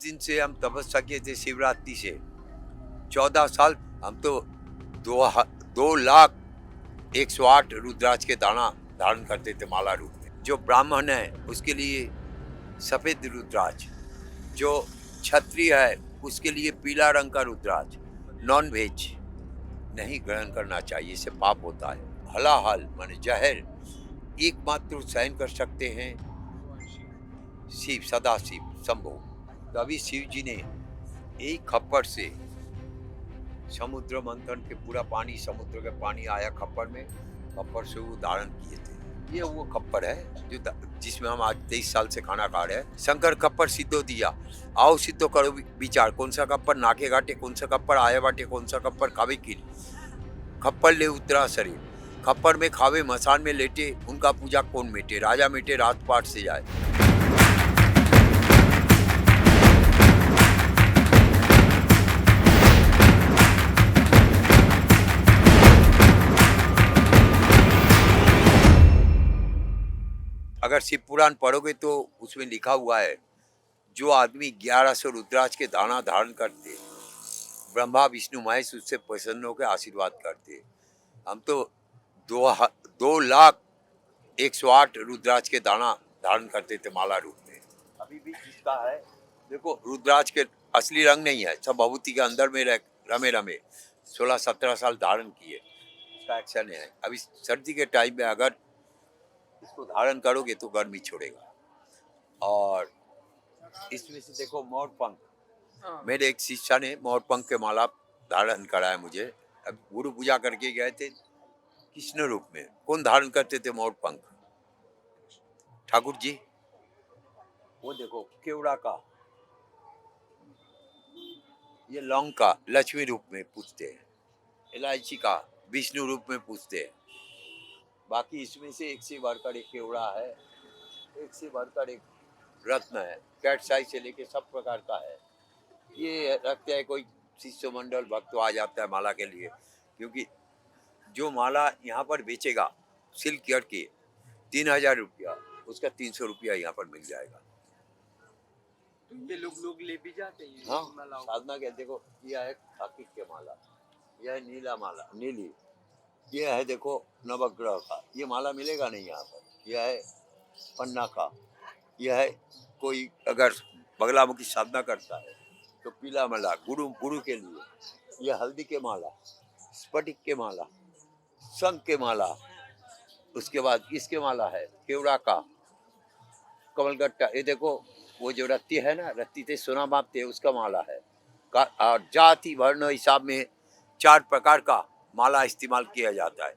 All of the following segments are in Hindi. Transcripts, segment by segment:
दिन से हम तपस्या किए थे शिवरात्रि से 14 साल। हम तो 2,01,08 रुद्राक्ष के दाना धारण करते थे माला रूप में। जो ब्राह्मण है उसके लिए सफेद रुद्राक्ष, जो क्षत्रिय है उसके लिए पीला रंग का रुद्राक्ष। नॉन वेज नहीं ग्रहण करना चाहिए, इससे पाप होता है। हलाहल माने जहर एकमात्र सहन कर सकते हैं शिव, सदा शिव शंभो। तभी शिव जी ने एक खप्पर से समुद्र मंथन के पूरा पानी, समुद्र का पानी आया खप्पर में, खप्पर से वो धारण किए थे। ये वो खप्पर है जिसमें हम आज 23 साल से खाना खा रहे हैं। शंकर खप्पर सिद्धो दिया, आओ सिद्धो करो विचार, कौन सा खप्पर नाके घाटे, कौन सा खप्पर आया बाटे, कौन सा खप्पर खावे की। खप्पर ले उतरा शरीर, खप्पर में खावे मसान में लेटे, उनका पूजा कौन मेटे, राजा मेटे रात पाठ से जाए। अगर शिव पुराण पढ़ोगे तो उसमें लिखा हुआ है, जो आदमी 1100 रुद्राक्ष के दाना धारण करते, ब्रह्मा विष्णु महेश उससे प्रसन्न होकर आशीर्वाद करते। हम तो 2,01,08 रुद्राक्ष के दाना धारण करते थे माला रूप में। अभी भी जिसका है देखो, रुद्राक्ष के असली रंग नहीं है, सब भभूति के अंदर में रमे रमे 16-17 साल धारण किए, उसका एक्शन है। अभी सर्दी के टाइम में अगर इसको धारण करोगे तो गर्मी छोड़ेगा। और इसमें से देखो मोर पंख, मेरे एक शिष्य ने मोर पंख के माला धारण कराया मुझे। अब गुरु पूजा करके गए थे कृष्ण रूप में। कौन धारण करते थे मोर पंख? ठाकुर जी। वो देखो केवड़ा का, ये लौंग का लक्ष्मी रूप में पूजते हैं, इलायची का विष्णु रूप में पूजते हैं। बाकी इसमें से एक से बढ़कर एक केवड़ा है, एक से बढ़कर एक रत्न है, कैट साइज से लेके सब प्रकार का है। ये रखते हैं, कोई शिष्य मंडल भक्त आ जाता है माला के लिए, क्योंकि जो माला यहाँ पर बेचेगा सिल्क केयर की 3,000 रुपया, उसका 300 रुपया यहाँ पर मिल जाएगा। तो ये लोग ले भी जाते हैं। हाँ, साधना के देखो, यह है खाकी के माला, यह है नीला माला नीली, ये है देखो नवग्रह का, ये माला मिलेगा नहीं यहाँ पर। यह है पन्ना का, यह है कोई अगर बगलामुखी साधना करता है तो पीला माला गुरु के लिए। यह हल्दी के माला, स्फटिक के माला, शंख के माला, उसके बाद इसके माला है केवड़ा का, कमलगट्टा। ये देखो वो जो रत्ती है ना, रत्ती से सोना मापते उसका माला है। और जाति वर्ण हिसाब में 4 प्रकार का माला इस्तेमाल किया जाता है।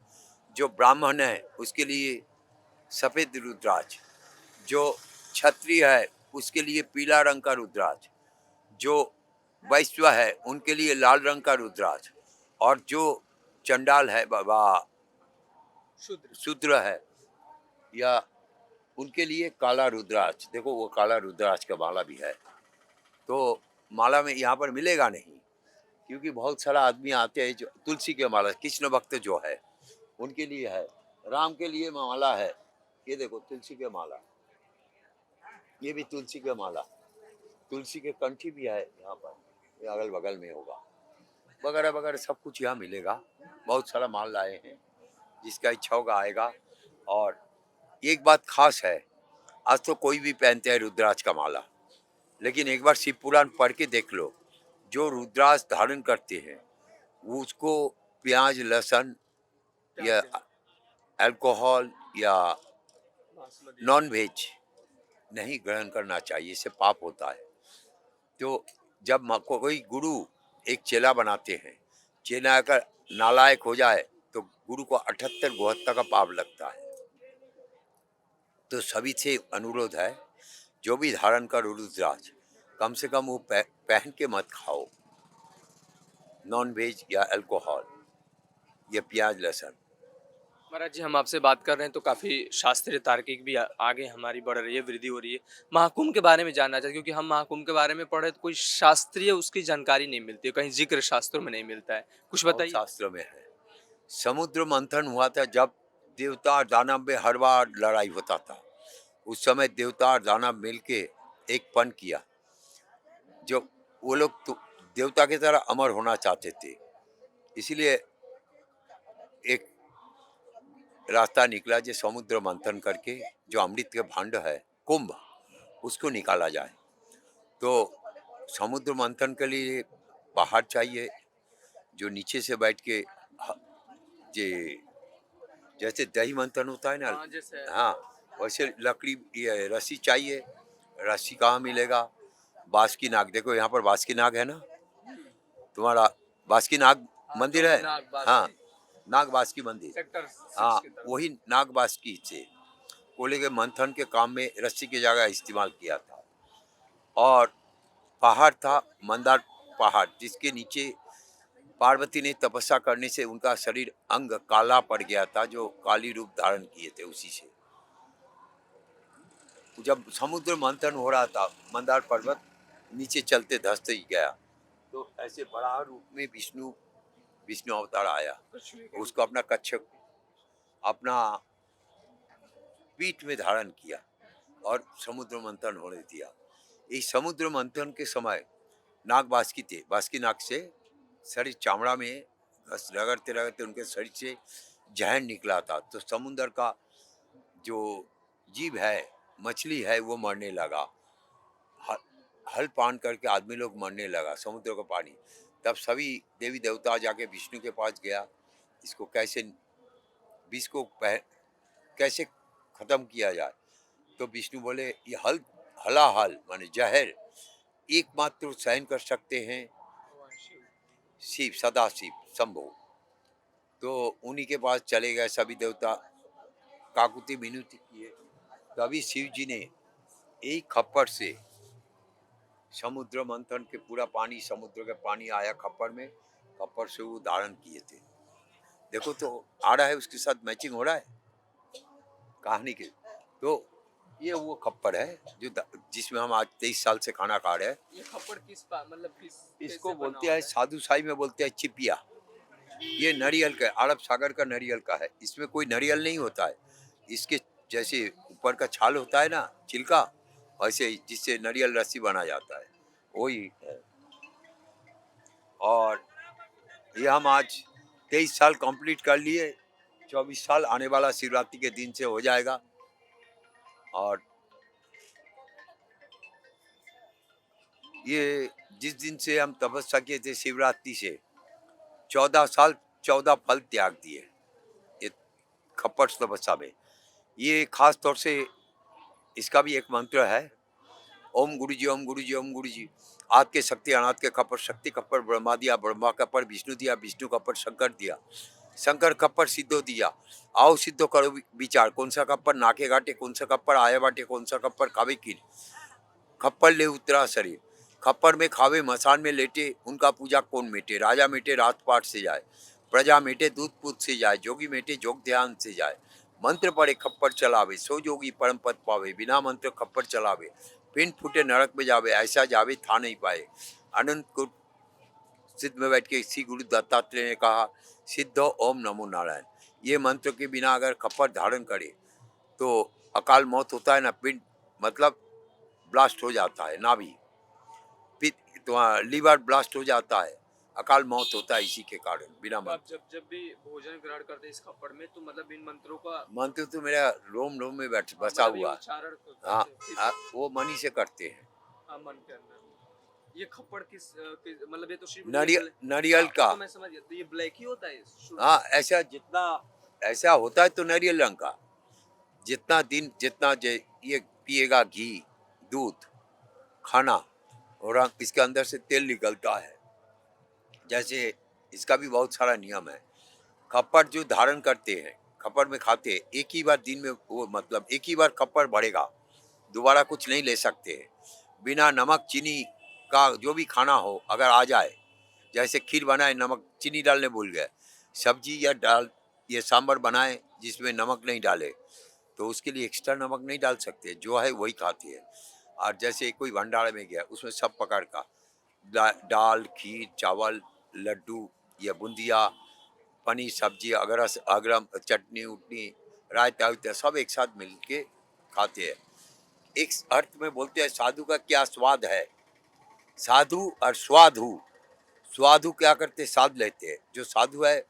जो ब्राह्मण है उसके लिए सफेद रुद्राक्ष, जो क्षत्रिय है उसके लिए पीला रंग का रुद्राक्ष, जो वैश्य है उनके लिए लाल रंग का रुद्राक्ष, और जो चंडाल है बाबा शूद्र है या उनके लिए काला रुद्राक्ष। देखो वो काला रुद्राक्ष का माला भी है। तो माला में यहाँ पर मिलेगा नहीं, क्योंकि बहुत सारा आदमी आते हैं जो तुलसी के माला, कृष्ण भक्त जो है उनके लिए है, राम के लिए माला है। ये देखो तुलसी के माला, ये भी तुलसी के माला, तुलसी के कंठी भी है यहाँ पर, ये अगल बगल में होगा, वगैरह वगैरह सब कुछ यहाँ मिलेगा। बहुत सारा माल लाए हैं, जिसका इच्छा होगा आएगा। और एक बात खास है, आज तो कोई भी पहनते हैं रुद्राक्ष का माला, लेकिन एक बार शिव पुराण पढ़ के देख लो, जो रुद्राक्ष धारण करते हैं वो उसको प्याज लहसुन या अल्कोहल या नॉन वेज नहीं ग्रहण करना चाहिए, इससे पाप होता है। तो जब कोई गुरु एक चेला बनाते हैं, चेला अगर नालायक हो जाए तो गुरु को 78-72 का पाप लगता है। तो सभी से अनुरोध है, जो भी धारण करो रुद्राक्ष, कम से कम वो पहन के मत खाओ नॉन वेज या अल्कोहल या प्याज लहसुन। महाराज जी, हम आपसे बात कर रहे हैं तो काफ़ी शास्त्रीय तार्किक भी आगे हमारी बढ़ रही है, वृद्धि हो रही है। महाकुंभ के बारे में जानना चाहते, क्योंकि हम महाकुंभ के बारे में पढ़े तो कोई शास्त्रीय उसकी जानकारी नहीं मिलती है, कहीं जिक्र शास्त्रों में नहीं मिलता है, कुछ बहुत बताइए। शास्त्र में है। समुद्र मंथन हुआ था जब देवता और दानव में हर बार लड़ाई होता था। उस समय देवता और दानव मिलके एक पन किया, जो वो लोग तो देवता की तरह अमर होना चाहते थे, इसलिए एक रास्ता निकला जो समुद्र मंथन करके जो अमृत के भांड है कुंभ, उसको निकाला जाए। तो समुद्र मंथन के लिए पहाड़ चाहिए, जो नीचे से बैठ के ह- जे जैसे दही मंथन होता है ना, हाँ जैसे हाँ, वैसे लकड़ी ये रस्सी चाहिए। रस्सी कहाँ मिलेगा? बासुकी नाग, देखो यहाँ पर बासुकी नाग है ना, तुम्हारा बासुकी नाग हाँ मंदिर है। नाग हाँ, बासुकी नाग बासुकी मंदिर। सेक्टर हाँ, 6 की तरफ। वही नाग बासुकी से कोयले के मंथन के काम में रस्सी की जगह इस्तेमाल किया था। और पहाड़ था मंदार पहाड़, जिसके नीचे पार्वती ने तपस्या करने से उनका शरीर अंग काला पड़ गया था, जो काली रूप धारण किए थे उसी से। जब समुद्र मंथन हो रहा था, मंदार पर्वत नीचे चलते धंसते ही गया, तो ऐसे बड़ा रूप में विष्णु विष्णु अवतार आया। कुछ भी करिए। उसको अपना कच्छप अपना पीठ में धारण किया और समुद्र मंथन होने दिया। इस समुद्र मंथन के समय नाग बासुकी थे, बासुकी नाग से शरीर चामड़ा में रगड़ते रगड़ते उनके शरीर से जहर निकला था। तो समुद्र का जो जीव है, मछली है, वो मरने लगा। हल हल पान करके आदमी लोग मरने लगा समुद्र का पानी। तब सभी देवी देवता जाके विष्णु के पास गया, इसको कैसे विष को कैसे खत्म किया जाए। तो विष्णु बोले ये हलाहल माने जहर एकमात्र सहन कर सकते हैं शिव, सदा शिव शंभु। तो उन्हीं के पास चले गए सभी देवता, काकुति मिनती किए। तभी शिव जी ने एक खप्पर से समुद्र मंथन के पूरा पानी, समुद्र का पानी आया खप्पर में, खप्पर से वो धारण किए थे। देखो तो आ रहा है, उसके साथ मैचिंग हो रहा है कहानी के। तो ये वो खप्पर है जो जिसमें हम आज 23 साल से खाना खा रहे हैं। ये खप्पड़ मतलब किस इसको कैसे बना बोलते हैं, होता है? साधु साई में बोलते हैं चिपिया। ये नारियल का है, अरब सागर का नारियल का है। इसमें कोई नारियल नहीं होता है। इसके जैसे ऊपर का छाल होता है ना, छिलका, वैसे ही जिससे नारियल रस्सी बना जाता है, वही है। और ये हम आज 23 साल कंप्लीट कर लिए, 24 साल आने वाला शिवरात्रि के दिन से हो जाएगा। और ये जिस दिन से हम तपस्या किए थे शिवरात्रि से, 14 साल 14 फल त्याग दिए ये खप्पर तपस्या में। ये खास तौर से इसका भी एक मंत्र है, ओम गुरु जी, ओम गुरु जी, ओम गुरु जी। आद के शक्ति अनाथ के खप्पर, शक्ति खप्पर ब्रह्मा दिया, ब्रह्मा खप्पर विष्णु दिया, विष्णु खप्पर शंकर दिया, शंकर खप्पर सिद्धो दिया। आओ सिद्धो करो विचार, कौन सा खप्पर नाके घाटे, कौन सा खप्पर आया बाटे, कौन सा खप्पर खावे की। खप्पर ले उतरा शरीर, खप्पर में खावे मसान में लेटे, उनका पूजा कौन मेटे। राजा मेटे रात पाठ से जाए, प्रजा मेटे दूध पूत से जाए, जोगी मेटे जोग ध्यान से जाए। मंत्र पढ़े खप्पर चलावे, सो जोगी परम पद पावे। बिना मंत्र खप्पर चलावे, पिंड फूटे नरक में जावे, ऐसा जावे था नहीं पाए। अनंत को सिद्ध में बैठ के इसी गुरु दत्तात्रेय ने कहा, सिद्धो ओम नमो नारायण। ये मंत्र के बिना अगर खप्पर धारण करे तो अकाल मौत होता है ना, पिंड मतलब ब्लास्ट हो जाता है, नाभि तो लीवर ब्लास्ट हो जाता है, अकाल मौत होता है इसी के कारण, बिना तो आप मंत्र। जब भी भोजन ग्रहण करते हैं इस खप्पड़ में तो मतलब इन मंत्रों का मंत्र तो मेरा रोम रोम में बैठ बसा मतलब ये हुआ है। उच्चारण हाँ, करते हैं फिर वो मनी से करते हैं। मन के अंदर। ये खप्पड़ मतलब ये तो सिर्फ ये नारियल नारियल वो का। तो मैं समझ गया, तो ये ब्लैक ही होता है शुरू हाँ, से? ऐसा जितना ऐसा होता है तो नारियल रंग का। जितना दिन जितना ये पिएगा घी, दूध, खाना, और इसके अंदर से तेल निकलता है। जैसे इसका भी बहुत सारा नियम है। खप्पर जो धारण करते हैं, खप्पर में खाते हैं, एक ही बार दिन में वो मतलब एक ही बार खप्पर भरेगा, दोबारा कुछ नहीं ले सकते हैं। बिना नमक चीनी का जो भी खाना हो अगर आ जाए, जैसे खीर बनाए नमक चीनी डालने भूल गए, सब्जी या दाल ये सांभर बनाए जिसमें नमक नहीं डाले, तो उसके लिए एक्स्ट्रा नमक नहीं डाल सकते, जो है वही खाते हैं। और जैसे कोई भंडारे में गया, उसमें सब प्रकार का दाल, खीर, चावल, लड्डू या बूंदिया, पनीर सब्जी, अगरस अगरम, चटनी उटनी, रायता उयता सब एक साथ मिल के खाते हैं। एक अर्थ में बोलते हैं साधु का क्या स्वाद है, साधु और स्वाधु, स्वाधु क्या करते, साध लेते हैं, जो साधु है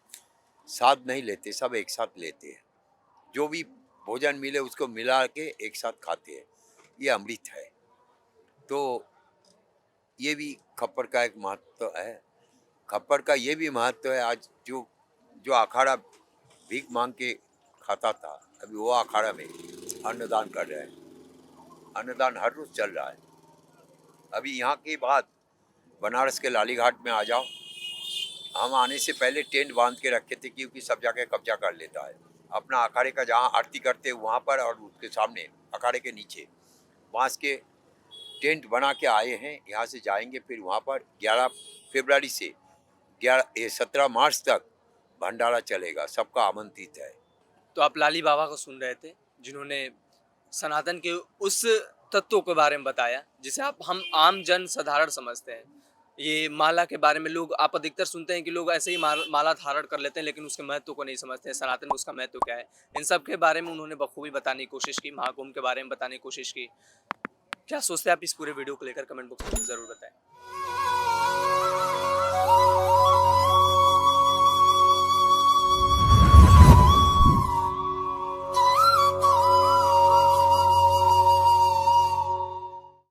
साध नहीं लेते, सब एक साथ लेते हैं, जो भी भोजन मिले उसको मिला के एक साथ खाते हैं, ये अमृत है। तो ये भी खप्पर का एक महत्व है। खप्पर का ये भी महत्व है, आज जो जो अखाड़ा भीख मांग के खाता था, अभी वो अखाड़ा में अन्नदान कर रहे हैं। अन्नदान हर रोज चल रहा है। अभी यहाँ के बाद बनारस के लाली घाट में आ जाओ, हम आने से पहले टेंट बांध के रखे थे, क्योंकि सब जगह कब्जा कर लेता है। अपना अखाड़े का जहाँ आरती करते हैं वहाँ पर, और उसके सामने अखाड़े के नीचे बांस के टेंट बना के आए हैं। यहाँ से जाएंगे, फिर वहाँ पर 11 फरवरी से 17 मार्च तक भंडारा चलेगा, सबका आमंत्रित है। तो आप लाली बाबा को सुन रहे थे, जिन्होंने सनातन के उस तत्वों के बारे में बताया जिसे आप हम आम जन साधारण समझते हैं। ये माला के बारे में लोग आप अधिकतर सुनते हैं कि लोग ऐसे ही माला धारण कर लेते हैं, लेकिन उसके महत्व को नहीं समझते हैं, सनातन में उसका महत्व क्या है। इन सब के बारे में उन्होंने बखूबी बताने की कोशिश की, महाकुंभ के बारे में बताने की कोशिश की। क्या सोचते हैं आप इस पूरे वीडियो को लेकर, कमेंट बॉक्स में ज़रूर बताएं।